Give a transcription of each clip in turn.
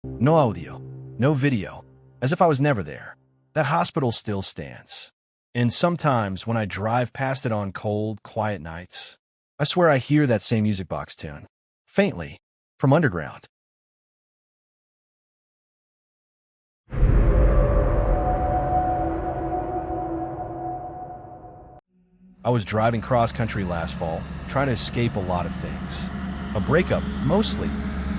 No audio, no video, as if I was never there. That hospital still stands. And sometimes when I drive past it on cold, quiet nights, I swear I hear that same music box tune, faintly, from underground. I was driving cross-country last fall, trying to escape a lot of things. A breakup, mostly.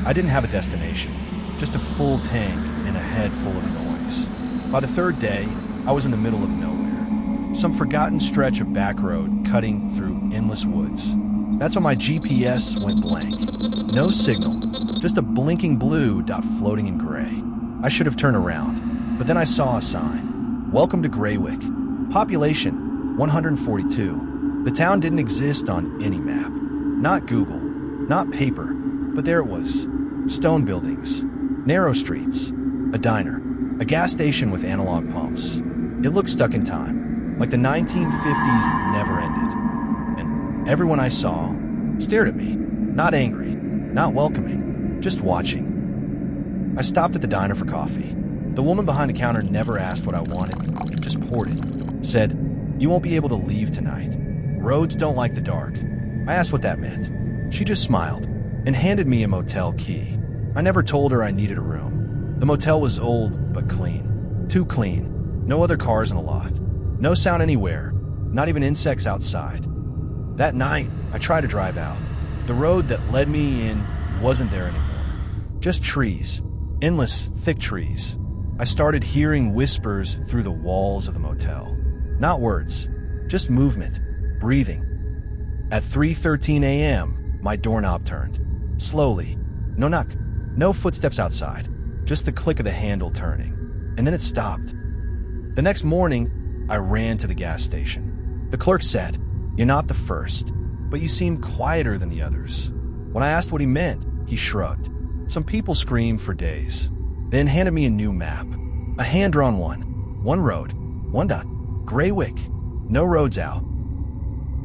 I didn't have a destination, just a full tank and a head full of noise. By the third day, I was in the middle of nowhere. Some forgotten stretch of back road cutting through endless woods. That's when my GPS went blank. No signal, just a blinking blue dot floating in gray. I should have turned around, but then I saw a sign. Welcome to Graywick. Population 142. The town didn't exist on any map. Not Google, not paper, but there it was. Stone buildings, narrow streets, a diner, a gas station with analog pumps. It looked stuck in time, like the 1950s never ended. And everyone I saw stared at me, not angry, not welcoming, just watching. I stopped at the diner for coffee. The woman behind the counter never asked what I wanted, just poured it. Said, "You won't be able to leave tonight. Roads don't like the dark." I asked what that meant. She just smiled and handed me a motel key. I never told her I needed a room. The motel was old but clean. Too clean. No other cars in the lot. No sound anywhere. Not even insects outside. That night, I tried to drive out. The road that led me in wasn't there anymore. Just trees. Endless, thick trees. I started hearing whispers through the walls of the motel. Not words, just movement, breathing. At 3:13 a.m., my doorknob turned. Slowly. No knock. No footsteps outside. Just the click of the handle turning. And then it stopped. The next morning, I ran to the gas station. The clerk said, "You're not the first, but you seem quieter than the others." When I asked what he meant, he shrugged. Some people screamed for days. Then handed me a new map. A hand-drawn one. One road. One dot. Graywick. No roads out.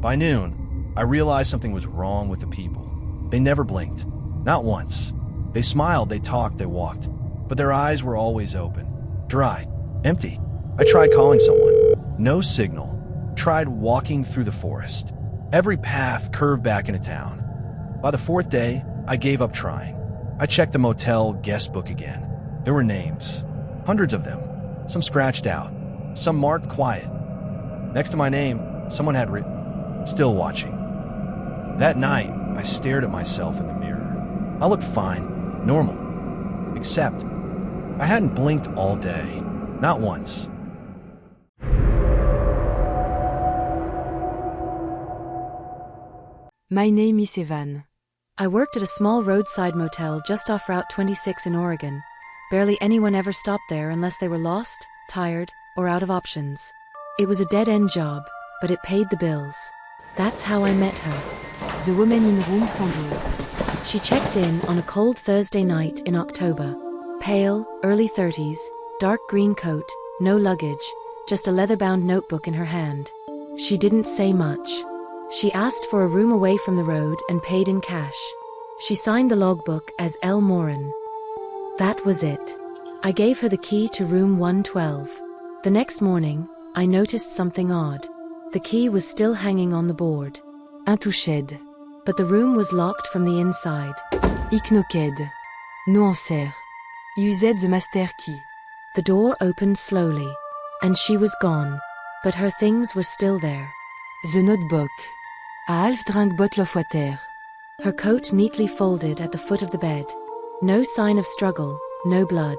By noon, I realized something was wrong with the people. They never blinked. Not once. They smiled, they talked, they walked. But their eyes were always open. Dry. Empty. I tried calling someone. No signal. Tried walking through the forest. Every path curved back into town. By the fourth day, I gave up trying. I checked the motel guest book again. There were names. Hundreds of them. Some scratched out. Some marked quiet. Next to my name, someone had written, "Still watching." That night, I stared at myself in the mirror. I looked fine, normal. Except, I hadn't blinked all day. Not once. My name is Evan. I worked at a small roadside motel just off Route 26 in Oregon. Barely anyone ever stopped there unless they were lost, tired, or out of options. It was a dead-end job, but it paid the bills. That's how I met her, the woman in room 112. She checked in on a cold Thursday night in October. Pale, early 30s, dark green coat, no luggage, just a leather-bound notebook in her hand. She didn't say much. She asked for a room away from the road and paid in cash. She signed the logbook as L. Morin. That was it. I gave her the key to room 112. The next morning, I noticed something odd. The key was still hanging on the board. Intouched. But the room was locked from the inside. Iknoked. No answer. Used the master key. The door opened slowly, and she was gone. But her things were still there. The notebook. A half drunk bottle of water. Her coat neatly folded at the foot of the bed. No sign of struggle, no blood.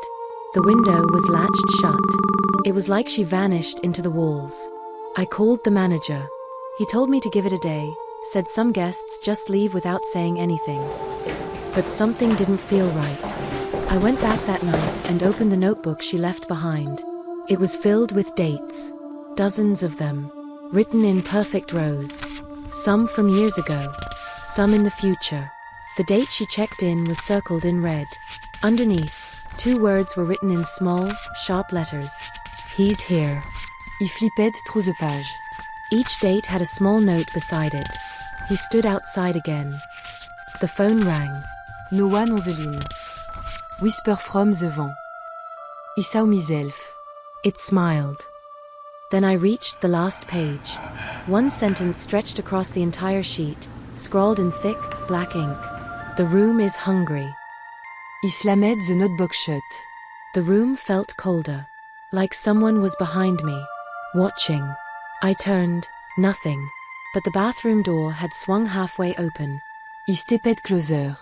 The window was latched shut. It was like she vanished into the walls. I called the manager. He told me to give it a day, said some guests just leave without saying anything. But something didn't feel right. I went back that night and opened the notebook she left behind. It was filled with dates. Dozens of them. Written in perfect rows. Some from years ago. Some in the future. The date she checked in was circled in red. Underneath, 2 words were written in small, sharp letters. He's here. Il flippait trop de page. Each date had a small note beside it. He stood outside again. The phone rang. No one on the line. Whisper from the vent. I saw myself. It smiled. Then I reached the last page. One sentence stretched across the entire sheet, scrawled in thick, black ink. The room is hungry. I slammed the notebook shut. The room felt colder, like someone was behind me, watching. I turned, nothing. But the bathroom door had swung halfway open. I stepped closer.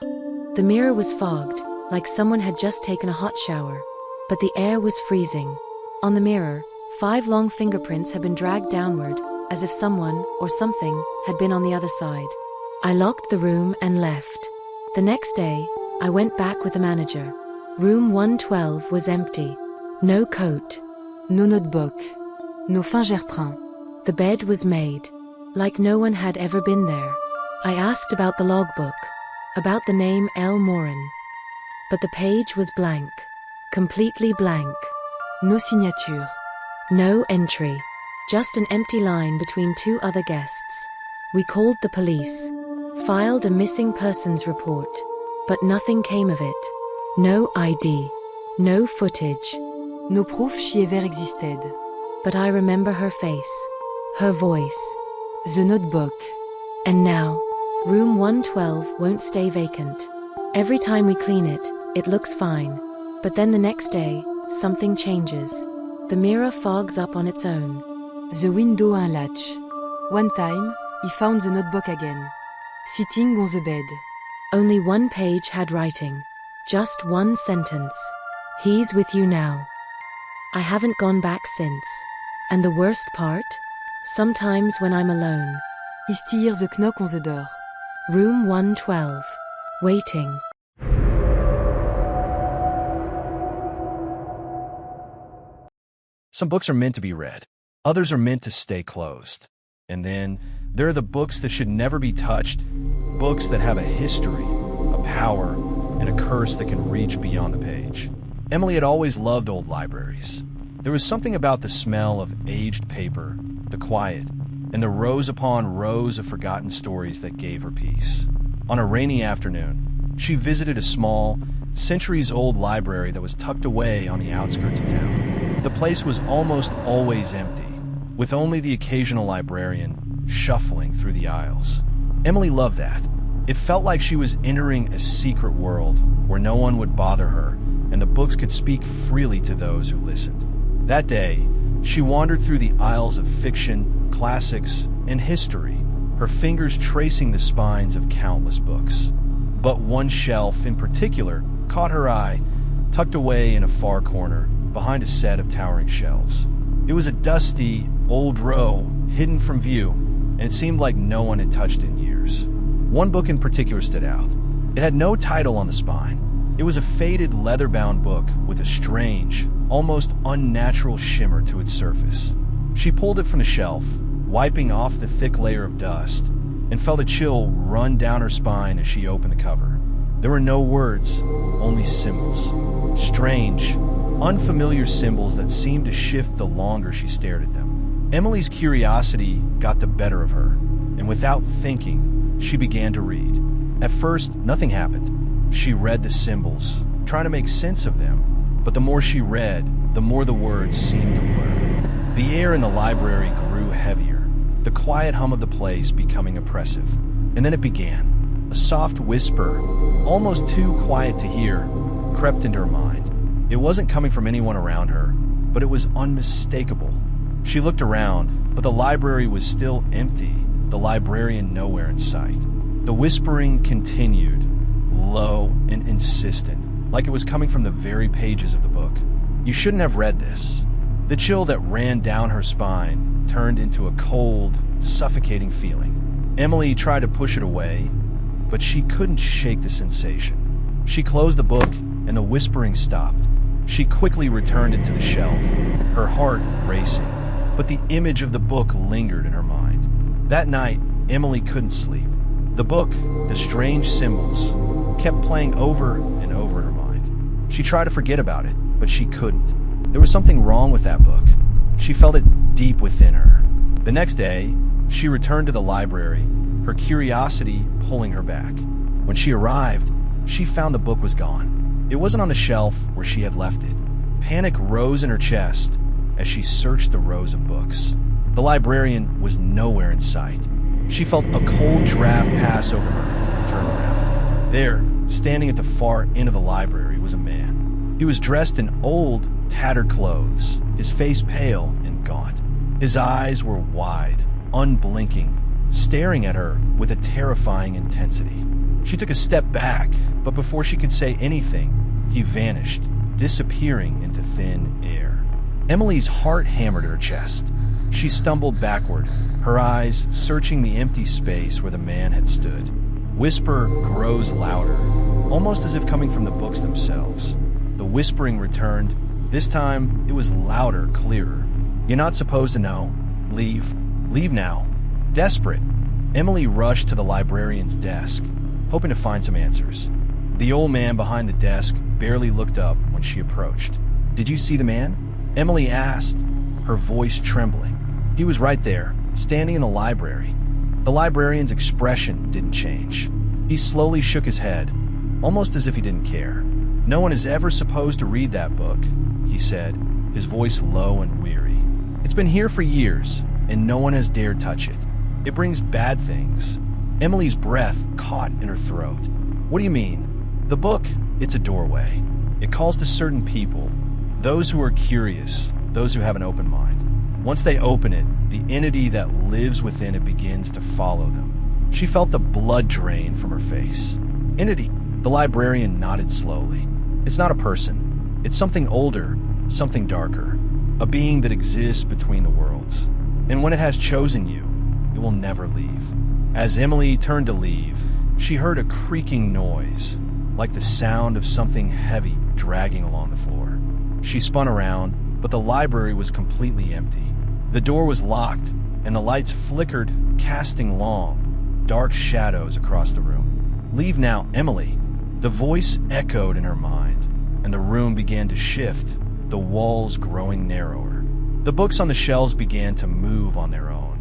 The mirror was fogged, like someone had just taken a hot shower. But the air was freezing. On the mirror, 5 long fingerprints had been dragged downward, as if someone, or something, had been on the other side. I locked the room and left. The next day, I went back with the manager. Room 112 was empty. No coat. No notebook. No fingerprint. The bed was made, like no one had ever been there. I asked about the logbook, about the name L. Morin. But the page was blank. Completely blank. No signature. No entry. Just an empty line between 2 other guests. We called the police. Filed a missing persons report. But nothing came of it. No ID. No footage. No proof she ever existed. But I remember her face. Her voice. The notebook. And now, room 112 won't stay vacant. Every time we clean it, it looks fine. But then the next day, something changes. The mirror fogs up on its own. The window unlatch. One time, he found the notebook again. Sitting on the bed. Only one page had writing. Just one sentence. He's with you now. I haven't gone back since. And the worst part? Sometimes when I'm alone. I stir the knock on the door. Room 112. Waiting. Some books are meant to be read. Others are meant to stay closed. And then there are the books that should never be touched. Books that have a history, a power, and a curse that can reach beyond the page. Emily had always loved old libraries. There was something about the smell of aged paper, the quiet, and the rows upon rows of forgotten stories that gave her peace. On a rainy afternoon, she visited a small, centuries-old library that was tucked away on the outskirts of town. The place was almost always empty, with only the occasional librarian shuffling through the aisles. Emily loved that. It felt like she was entering a secret world where no one would bother her, and the books could speak freely to those who listened. That day, she wandered through the aisles of fiction, classics, and history, her fingers tracing the spines of countless books. But one shelf in particular caught her eye, tucked away in a far corner, behind a set of towering shelves. It was a dusty, old row, hidden from view, and it seemed like no one had touched it in years. One book in particular stood out. It had no title on the spine. It was a faded, leather-bound book with a strange, almost unnatural shimmer to its surface. She pulled it from the shelf, wiping off the thick layer of dust, and felt a chill run down her spine as she opened the cover. There were no words, only symbols. Strange, unfamiliar symbols that seemed to shift the longer she stared at them. Emily's curiosity got the better of her, and without thinking, she began to read. At first, nothing happened. She read the symbols, trying to make sense of them, but the more she read, the more the words seemed to blur. The air in the library grew heavier, the quiet hum of the place becoming oppressive. And then it began. A soft whisper, almost too quiet to hear, crept into her mind. It wasn't coming from anyone around her, but it was unmistakable. She looked around, but the library was still empty, the librarian nowhere in sight. The whispering continued, low and insistent, like it was coming from the very pages of the book. You shouldn't have read this. The chill that ran down her spine turned into a cold, suffocating feeling. Emily tried to push it away, but she couldn't shake the sensation. She closed the book, and the whispering stopped. She quickly returned it to the shelf, her heart racing, but the image of the book lingered in her mind. That night, Emily couldn't sleep. The book, the strange symbols, kept playing over and over in her mind. She tried to forget about it, but she couldn't. There was something wrong with that book. She felt it deep within her. The next day, she returned to the library, her curiosity pulling her back. When she arrived, she found the book was gone. It wasn't on the shelf where she had left it. Panic rose in her chest as she searched the rows of books. The librarian was nowhere in sight. She felt a cold draft pass over her and turned around. There, standing at the far end of the library, was a man. He was dressed in old, tattered clothes, his face pale and gaunt. His eyes were wide, unblinking, staring at her with a terrifying intensity. She took a step back, but before she could say anything, he vanished, disappearing into thin air. Emily's heart hammered at her chest. She stumbled backward, her eyes searching the empty space where the man had stood. Whisper grows louder, almost as if coming from the books themselves. The whispering returned. This time, it was louder, clearer. "You're not supposed to know. Leave. Leave now." Desperate, Emily rushed to the librarian's desk, hoping to find some answers. The old man behind the desk barely looked up when she approached. "Did you see the man?" Emily asked, her voice trembling. He was right there, standing in the library. The librarian's expression didn't change. He slowly shook his head, almost as if he didn't care. "No one is ever supposed to read that book," he said, his voice low and weary. "It's been here for years, and no one has dared touch it. It brings bad things." Emily's breath caught in her throat. "What do you mean?" "The book, it's a doorway. It calls to certain people, those who are curious, those who have an open mind. Once they open it, the entity that lives within it begins to follow them." She felt the blood drain from her face. "Entity?" The librarian nodded slowly. "It's not a person. It's something older, something darker, a being that exists between the worlds. And when it has chosen you, it will never leave." As Emily turned to leave, she heard a creaking noise, like the sound of something heavy dragging along the floor. She spun around, but the library was completely empty. The door was locked, and the lights flickered, casting long, dark shadows across the room. "Leave now, Emily." The voice echoed in her mind, and the room began to shift, the walls growing narrower. The books on the shelves began to move on their own,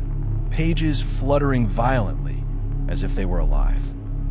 pages fluttering violently, as if they were alive.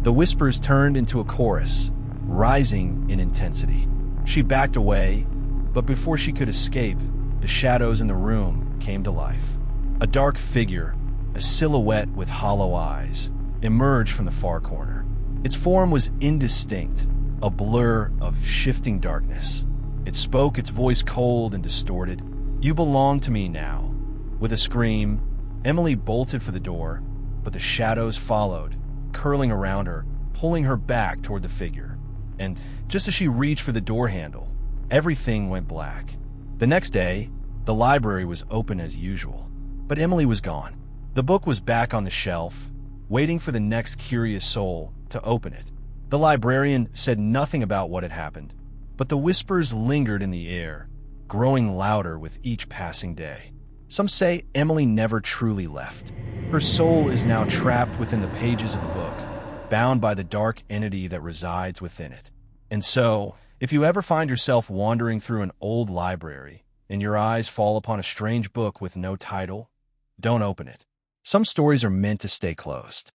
The whispers turned into a chorus, rising in intensity. She backed away, but before she could escape, the shadows in the room came to life. A dark figure, a silhouette with hollow eyes, emerged from the far corner. Its form was indistinct, a blur of shifting darkness. It spoke, its voice cold and distorted. "You belong to me now." With a scream, Emily bolted for the door, but the shadows followed, curling around her, pulling her back toward the figure. And just as she reached for the door handle, everything went black. The next day, the library was open as usual, but Emily was gone. The book was back on the shelf, waiting for the next curious soul to open it. The librarian said nothing about what had happened, but the whispers lingered in the air, growing louder with each passing day. Some say Emily never truly left. Her soul is now trapped within the pages of the book, bound by the dark entity that resides within it. And so, if you ever find yourself wandering through an old library and your eyes fall upon a strange book with no title, don't open it. Some stories are meant to stay closed.